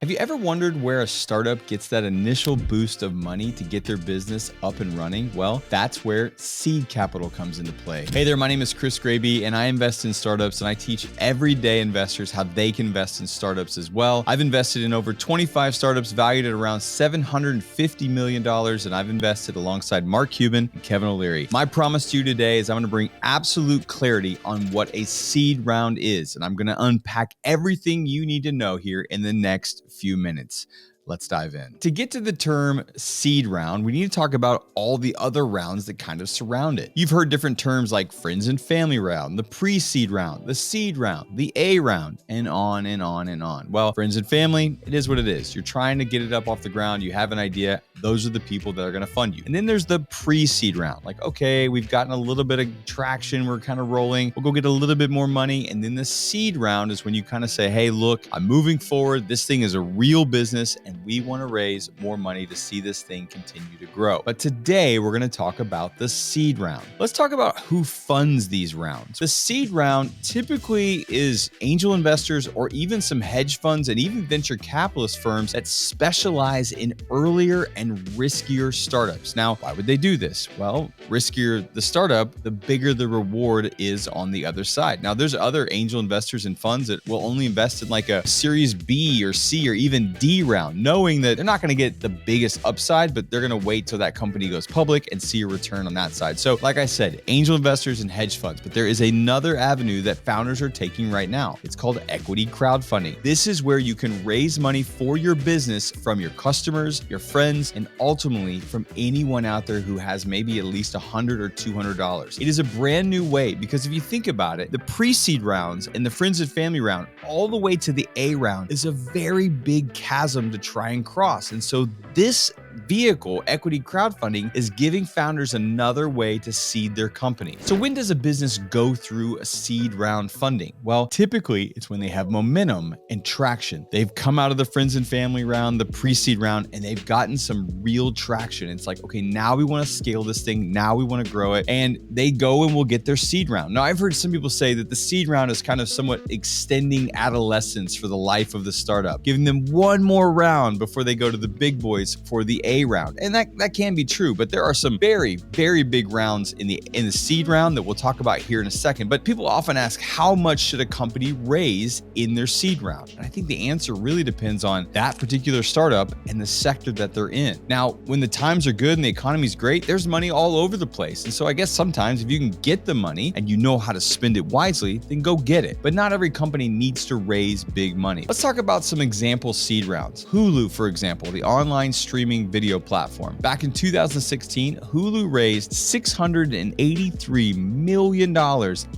Have you ever wondered where a startup gets that initial boost of money to get their business up and running? Well, that's where seed capital comes into play. Hey there, my name is Chris Graby, and I invest in startups, and I teach everyday investors how they can invest in startups as well. I've invested in over 25 startups valued at around $750 million, and I've invested alongside Mark Cuban and Kevin O'Leary. My promise to you today is I'm going to bring absolute clarity on what a seed round is, and I'm going to unpack everything you need to know here in the next few minutes. Let's dive in. To get to the term seed round, we need to talk about all the other rounds that kind of surround it. You've heard different terms like friends and family round, the pre-seed round, the seed round, the A round, and on and on and on. Well, friends and family, it is what it is. You're trying to get it up off the ground. You have an idea. Those are the people that are going to fund you. And then there's the pre-seed round. Like, okay, we've gotten a little bit of traction. We're kind of rolling. We'll go get a little bit more money. And then the seed round is when you kind of say, hey, look, I'm moving forward. This thing is a real business, and we want to raise more money to see this thing continue to grow. But today we're going to talk about the seed round. Let's talk about who funds these rounds. The seed round typically is angel investors or even some hedge funds and even venture capitalist firms that specialize in earlier and riskier startups. Now, why would they do this? Well, riskier the startup, the bigger the reward is on the other side. Now, there's other angel investors and funds that will only invest in like a Series B or C or even D round, knowing that they're not going to get the biggest upside, but they're going to wait till that company goes public and see a return on that side. So like I said, angel investors and hedge funds, but there is another avenue that founders are taking right now. It's called equity crowdfunding. This is where you can raise money for your business from your customers, your friends, and ultimately from anyone out there who has maybe at least $100 or $200. It is a brand new way because if you think about it, the pre-seed rounds and the friends and family round all the way to the A round is a very big chasm to try and cross. And so this vehicle, equity crowdfunding, is giving founders another way to seed their company. So when does a business go through a seed round funding? Well, typically it's when they have momentum and traction. They've come out of the friends and family round, the pre-seed round, and they've gotten some real traction. It's like, okay, now we want to scale this thing. Now we want to grow it. And they go and will get their seed round. Now, I've heard some people say that the seed round is kind of somewhat extending adolescence for the life of the startup, giving them one more round before they go to the big boys for the A round. And that can be true, but there are some very, very big rounds in the seed round that we'll talk about here in a second. But people often ask, how much should a company raise in their seed round? And I think the answer really depends on that particular startup and the sector that they're in. Now, when the times are good and the economy's great, there's money all over the place. And so I guess sometimes if you can get the money and you know how to spend it wisely, then go get it. But not every company needs to raise big money. Let's talk about some example seed rounds. Hulu, for example, the online streaming video platform. Back in 2016, Hulu raised $683 million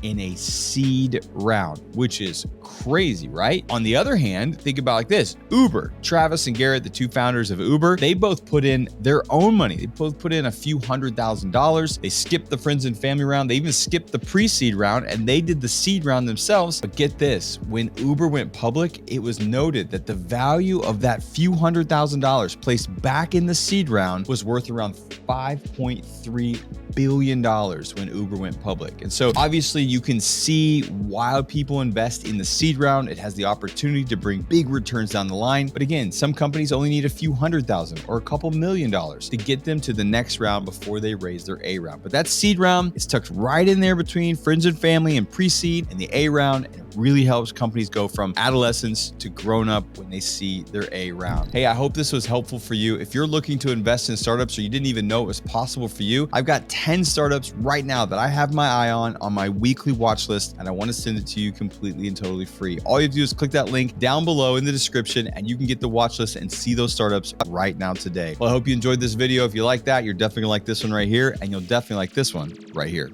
in a seed round, which is crazy, right? On the other hand, think about it like this. Uber, Travis and Garrett, the two founders of Uber, they both put in their own money. They both put in a few $100,000. They skipped the friends and family round. They even skipped the pre-seed round, and they did the seed round themselves. But get this, when Uber went public, it was noted that the value of that few $100,000 placed back in the seed round was worth around $5.3 billion when Uber went public. And so obviously you can see why people invest in the seed round. It has the opportunity to bring big returns down the line. But again, some companies only need a few $100,000 or a couple $1 million to get them to the next round before they raise their A round. But that seed round is tucked right in there between friends and family and pre-seed and the A round. And it really helps companies go from adolescence to grown up when they see their A round. Hey, I hope this was helpful for you. If you're looking to invest in startups or you didn't even know it was possible for you, I've got 10 startups right now that I have my eye on my weekly watch list, and I want to send it to you completely and totally free. All you have to do is click that link down below in the description and you can get the watch list and see those startups right now today. Well, I hope you enjoyed this video. If you like that, you're definitely gonna like this one right here, and you'll definitely like this one right here.